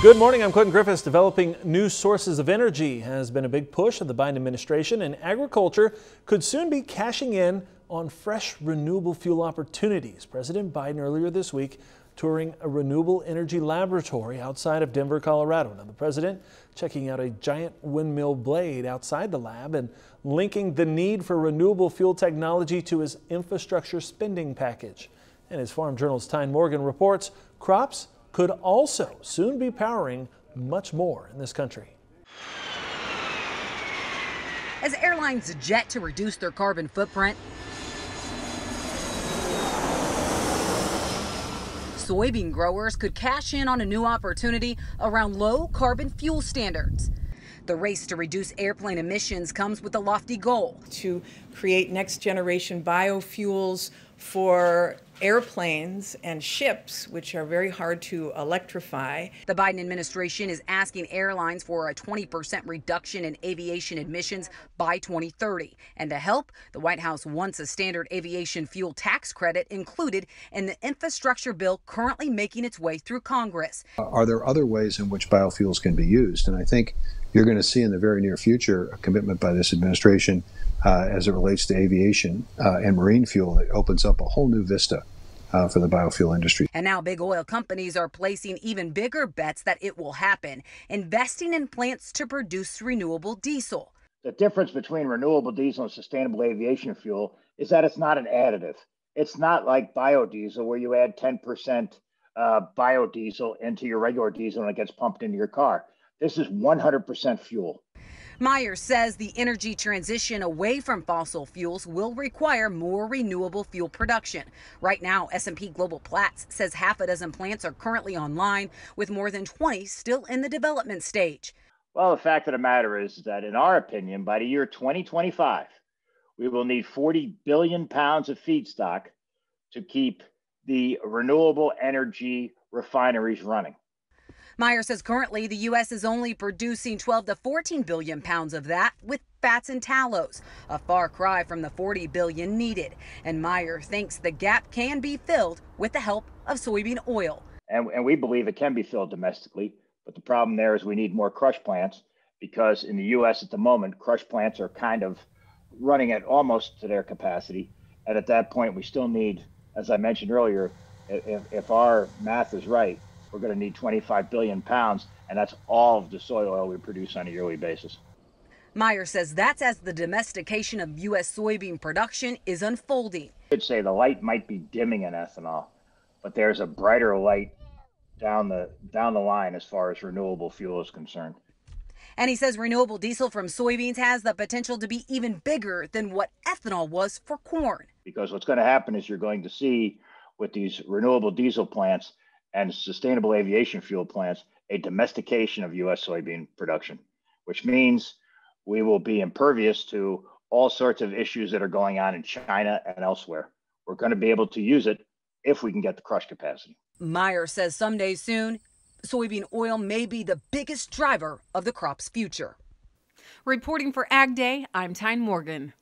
Good morning, I'm Quentin Griffiths. Developing new sources of energy has been a big push of the Biden administration, and agriculture could soon be cashing in on fresh renewable fuel opportunities. President Biden earlier this week touring a renewable energy laboratory outside of Denver, Colorado. Now, the president checking out a giant windmill blade outside the lab and linking the need for renewable fuel technology to his infrastructure spending package. And as Farm Journal's Tyne Morgan reports, crops could also soon be powering much more in this country. As airlines jet to reduce their carbon footprint, soybean growers could cash in on a new opportunity around low carbon fuel standards. The race to reduce airplane emissions comes with a lofty goal to create next generation biofuels for airplanes and ships, which are very hard to electrify. The Biden administration is asking airlines for a 20% reduction in aviation emissions by 2030. And to help, the White House wants a standard aviation fuel tax credit included in the infrastructure bill currently making its way through Congress. Are there other ways in which biofuels can be used? And I think you're going to see in the very near future a commitment by this administration as it relates to aviation and marine fuel that opens up a whole new vista for the biofuel industry. And now big oil companies are placing even bigger bets that it will happen, investing in plants to produce renewable diesel. The difference between renewable diesel and sustainable aviation fuel is that it's not an additive. It's not like biodiesel where you add 10% biodiesel into your regular diesel and it gets pumped into your car. This is 100% fuel. Myers says the energy transition away from fossil fuels will require more renewable fuel production. Right now, S&P Global Platts says half a dozen plants are currently online, with more than 20 still in the development stage. Well, the fact of the matter is that, in our opinion, by the year 2025, we will need 40 billion pounds of feedstock to keep the renewable energy refineries running. Myers says currently the U.S. is only producing 12 to 14 billion pounds of that with fats and tallows, a far cry from the 40 billion needed. And Myers thinks the gap can be filled with the help of soybean oil. And we believe it can be filled domestically. But the problem there is we need more crush plants, because in the U.S. at the moment, crush plants are kind of running at almost to their capacity. And at that point, we still need, as I mentioned earlier, if our math is right, we're going to need 25 billion pounds, and that's all of the soy oil we produce on a yearly basis. Myers says that's as the domestication of U.S. soybean production is unfolding. I would say the light might be dimming in ethanol, but there's a brighter light down the line as far as renewable fuel is concerned. And he says renewable diesel from soybeans has the potential to be even bigger than what ethanol was for corn. Because what's going to happen is you're going to see with these renewable diesel plants and sustainable aviation fuel plants, a domestication of U.S. soybean production, which means we will be impervious to all sorts of issues that are going on in China and elsewhere. We're going to be able to use it if we can get the crush capacity. Myers says someday soon, soybean oil may be the biggest driver of the crop's future. Reporting for Ag Day, I'm Tyne Morgan.